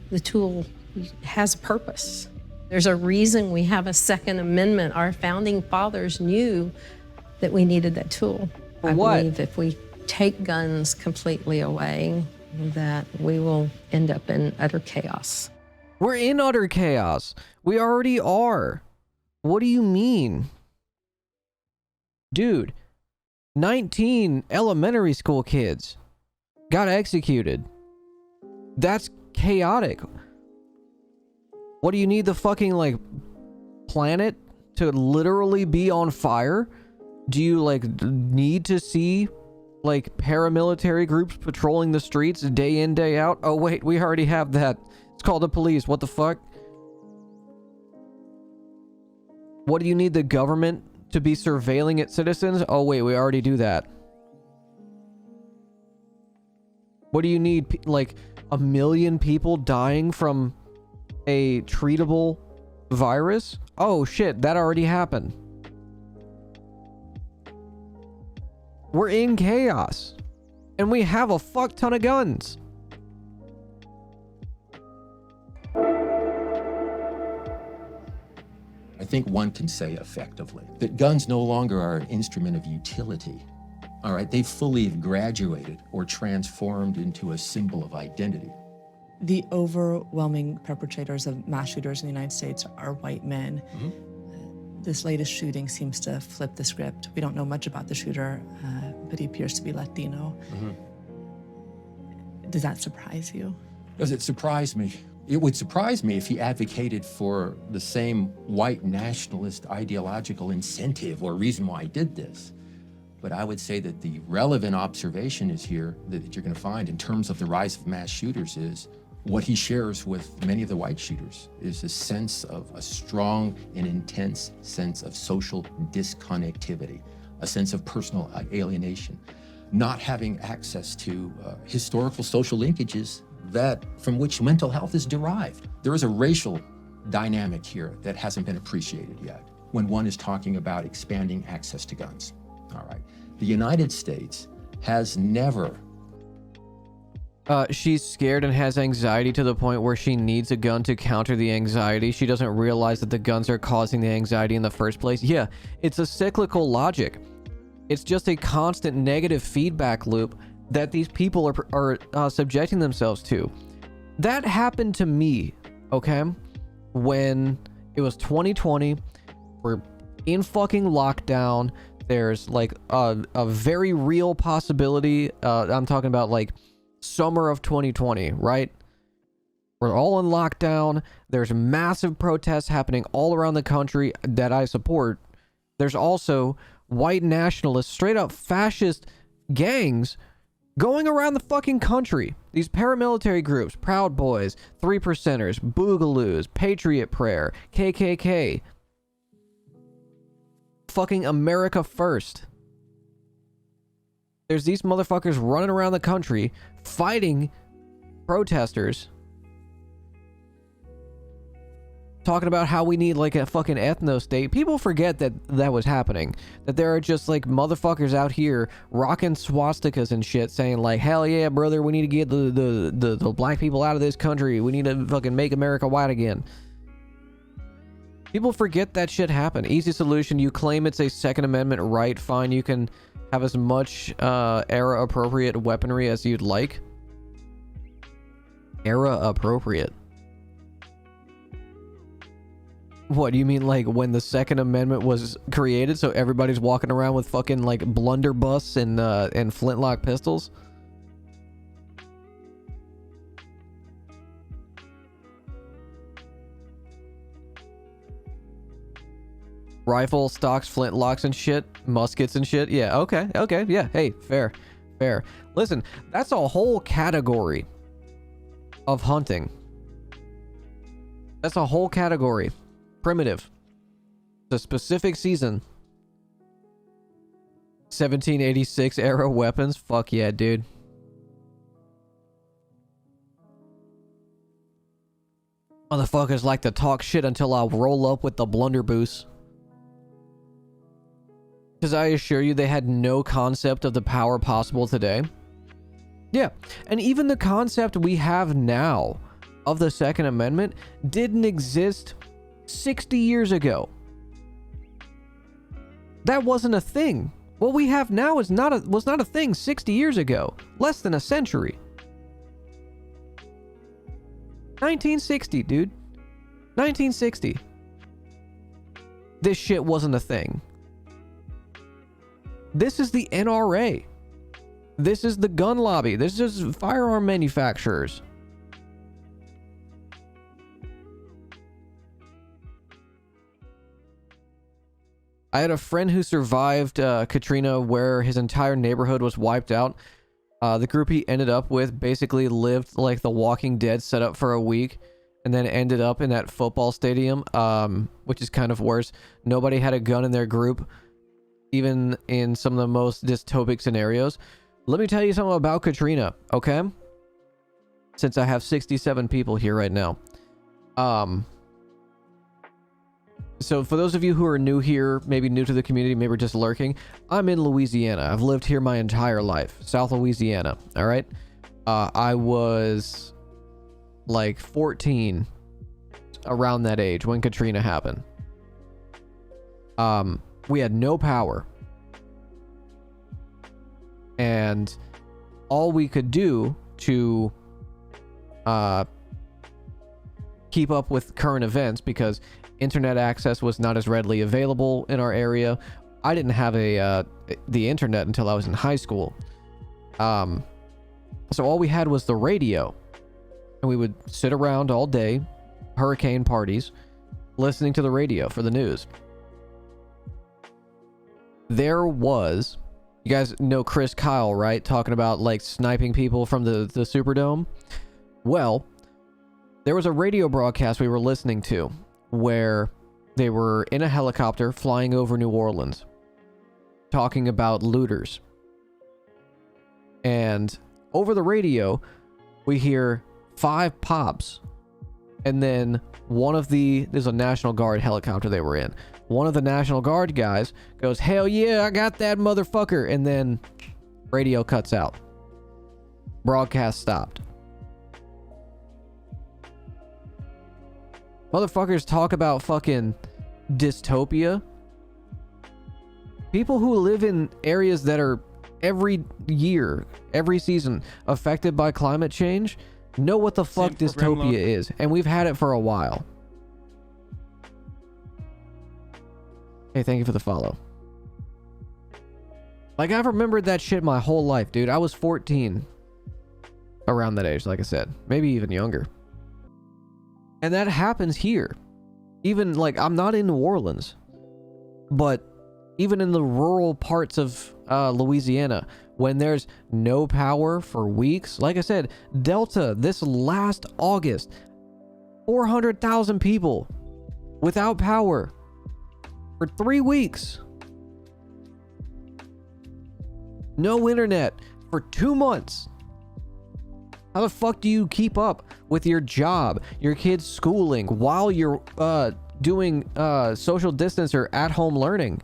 The tool has a purpose. There's a reason we have a Second Amendment. Our founding fathers knew that we needed that tool. For I what? believe if we take guns completely away, that we will end up in utter chaos. We're in utter chaos. We already are. What do you mean? Dude, 19 elementary school kids got executed. That's chaotic. What do you need the fucking, like, planet to literally be on fire? Do you, like, need to see, like, paramilitary groups patrolling the streets day in, day out? Oh, wait, we already have that. It's called the police. What the fuck? What do you need the government to be surveilling its citizens? Oh, wait, we already do that. What do you need, like, 1 million people dying from a treatable virus? Oh, shit, that already happened. We're in chaos. And we have a fuck ton of guns. I think one can say effectively that guns no longer are an instrument of utility. All right, they fully graduated or transformed into a symbol of identity. The overwhelming perpetrators of mass shooters in the United States are white men. This latest shooting seems to flip the script. We don't know much about the shooter, but he appears to be Latino. Does that surprise you? Does it surprise me? It would surprise me if he advocated for the same white nationalist ideological incentive or reason why he did this. But I would say that the relevant observation is here that you're going to find in terms of the rise of mass shooters is what he shares with many of the white shooters is a sense of a strong and intense sense of social disconnectivity, a sense of personal alienation, not having access to historical social linkages that from which mental health is derived. There is a racial dynamic here that hasn't been appreciated yet when one is talking about expanding access to guns. All right. The United States has never. She's scared and has anxiety to the point where she needs a gun to counter the anxiety. She doesn't realize that the guns are causing the anxiety in the first place. Yeah, it's a cyclical logic. It's just a constant negative feedback loop that these people are subjecting themselves to. That happened to me, okay? When it was 2020, we're in fucking lockdown. There's like a very real possibility. I'm talking about like summer of 2020, right? We're all in lockdown. There's massive protests happening all around the country that I support. There's also white nationalists, straight up fascist gangs going around the fucking country. These paramilitary groups, Proud Boys, 3%ers, Boogaloos, Patriot Prayer, KKK. Fucking America First. There's these motherfuckers running around the country fighting protesters, talking about how we need like a fucking ethno state. People forget that that was happening, that there are just like motherfuckers out here rocking swastikas and shit saying like, hell yeah brother, we need to get the black people out of this country, we need to fucking make America white again. People forget that shit happened. Easy solution, you claim it's a Second Amendment right, fine, you can have as much era appropriate weaponry as you'd like. Era appropriate. What, do you mean like when the Second Amendment was created, so everybody's walking around with fucking like blunderbuss and flintlock pistols? Rifle stocks, flintlocks and shit, muskets and shit. Yeah, okay, yeah, hey, fair. Listen, that's a whole category of hunting. That's a whole category. Primitive. The specific season. 1786 era weapons. Fuck yeah, dude. Motherfuckers like to talk shit until I roll up with the blunderbuss. Because I assure you they had no concept of the power possible today. Yeah, and even the concept we have now of the Second Amendment didn't exist 60 years ago. That wasn't a thing. What we have now was not a thing 60 years ago. Less than a century. 1960, dude. 1960. This shit wasn't a thing. This is the NRA. This is the gun lobby. This is firearm manufacturers. I had a friend who survived Katrina, where his entire neighborhood was wiped out. The group he ended up with basically lived like The Walking Dead set up for a week, and then ended up in that football stadium, which is kind of worse. Nobody had a gun in their group, even in some of the most dystopic scenarios. Let me tell you something about Katrina, okay? Since I have 67 people here right now. So for those of you who are new here, maybe new to the community, maybe just lurking, I'm in Louisiana. I've lived here my entire life. South Louisiana, all right? I was like 14, around that age, when Katrina happened. We had no power. And all we could do to keep up with current events, because internet access was not as readily available in our area. I didn't have the internet until I was in high school. So all we had was the radio. And we would sit around all day, hurricane parties, listening to the radio for the news. There was, you guys know Chris Kyle, right? Talking about like sniping people from the Superdome. Well, there was a radio broadcast we were listening to where they were in a helicopter flying over New Orleans, talking about looters. And over the radio, we hear 5 pops. And then there's a National Guard helicopter they were in. One of the National Guard guys goes, "Hell yeah, I got that motherfucker." And then radio cuts out. Broadcast stopped. Motherfuckers talk about fucking dystopia. People who live in areas that are every year, every season affected by climate change know what the fuck dystopia is, and we've had it for a while. Hey, thank you for the follow. Like, I've remembered that shit my whole life, dude. I was 14 around that age, like I said, maybe even younger. And that happens here. Even, like, I'm not in New Orleans, but even in the rural parts of Louisiana, when there's no power for weeks, like I said, Delta, this last August, 400,000 people without power for 3 weeks. No internet for 2 months. How the fuck do you keep up with your job, your kids' schooling, while you're doing social distance or at-home learning?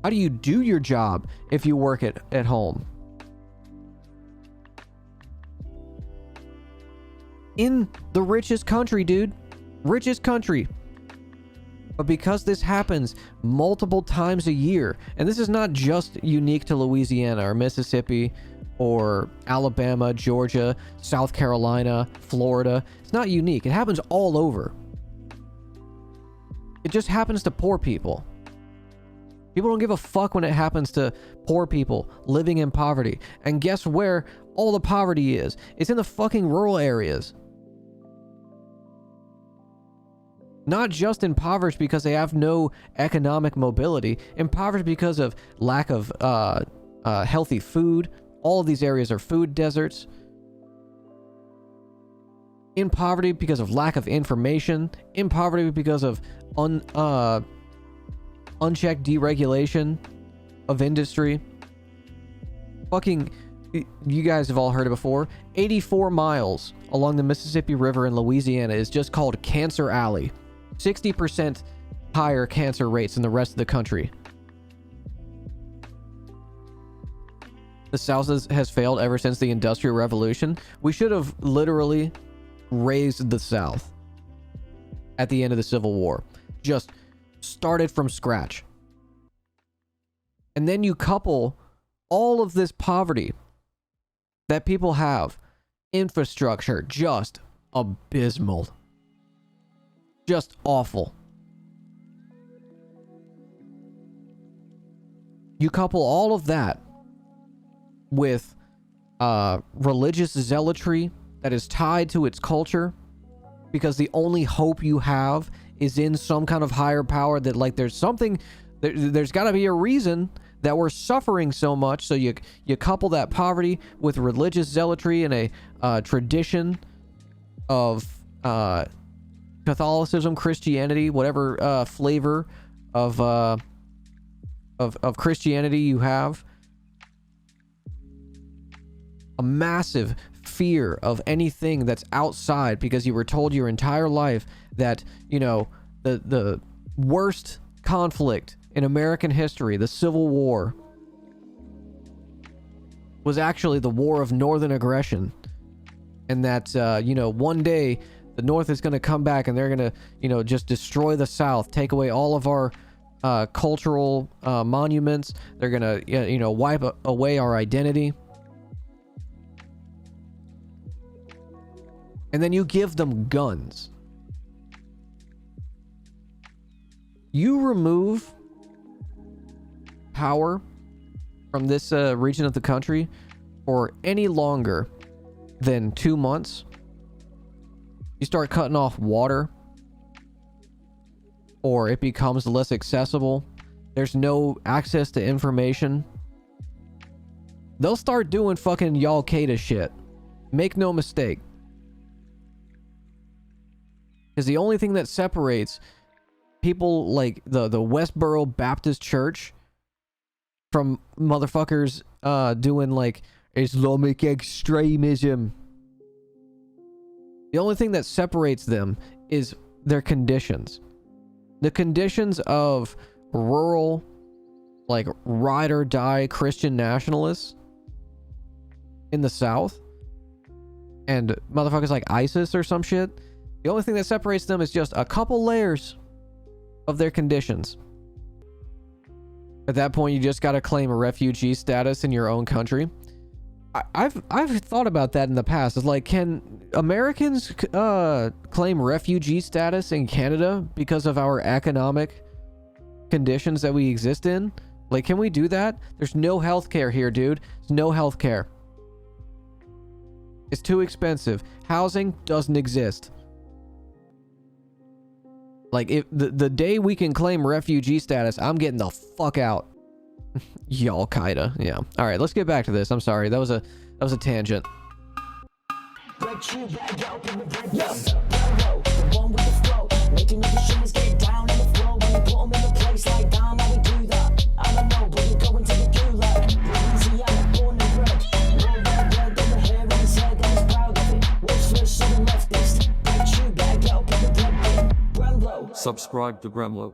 How do you do your job if you work at home? In the richest country, dude. Richest country. But because this happens multiple times a year, and this is not just unique to Louisiana or Mississippi or Alabama, Georgia, South Carolina, Florida. It's not unique. It happens all over. It just happens to poor people. People don't give a fuck when it happens to poor people living in poverty. And guess where all the poverty is? It's in the fucking rural areas. Not just impoverished because they have no economic mobility. Impoverished because of lack of healthy food. All of these areas are food deserts. In poverty because of lack of information. In poverty because of unchecked deregulation of industry. Fucking, you guys have all heard it before. 84 miles along the Mississippi River in Louisiana is just called Cancer Alley. 60% higher cancer rates than the rest of the country. The South has failed ever since the Industrial Revolution. We should have literally raised the South at the end of the Civil War. Just started from scratch. And then you couple all of this poverty that people have, infrastructure just abysmal, just awful. You couple all of that with religious zealotry that is tied to its culture, because the only hope you have is in some kind of higher power, that like there's something, there's got to be a reason that we're suffering so much. So you couple that poverty with religious zealotry and a tradition of Catholicism, Christianity, whatever flavor of Christianity you have. A massive fear of anything that's outside, because you were told your entire life that, you know, the worst conflict in American history, the Civil War, was actually the war of northern aggression, and that you know, one day the North is going to come back and they're going to, you know, just destroy the South, take away all of our cultural monuments. They're going to, you know, wipe away our identity. And then you give them guns. You remove power from this region of the country for any longer than 2 months. You start cutting off water, or it becomes less accessible. There's no access to information. They'll start doing fucking Al-Qaeda shit. Make no mistake. Because the only thing that separates people like the Westboro Baptist Church from motherfuckers doing like Islamic extremism, the only thing that separates them is their conditions. The conditions of rural, like, ride or die Christian nationalists in the South, and motherfuckers like ISIS or some shit. The only thing that separates them is just a couple layers of their conditions. At that point, you just got to claim a refugee status in your own country. I've thought about that in the past. It's like, can Americans claim refugee status in Canada because of our economic conditions that we exist in? Like, can we do that? There's no healthcare here, dude. There's no healthcare. It's too expensive. Housing doesn't exist. Like, if the day we can claim refugee status, I'm getting the fuck out. Al-Qaeda. Yeah. All right, let's get back to this. I'm sorry. That was a tangent. Subscribe to Gremloe.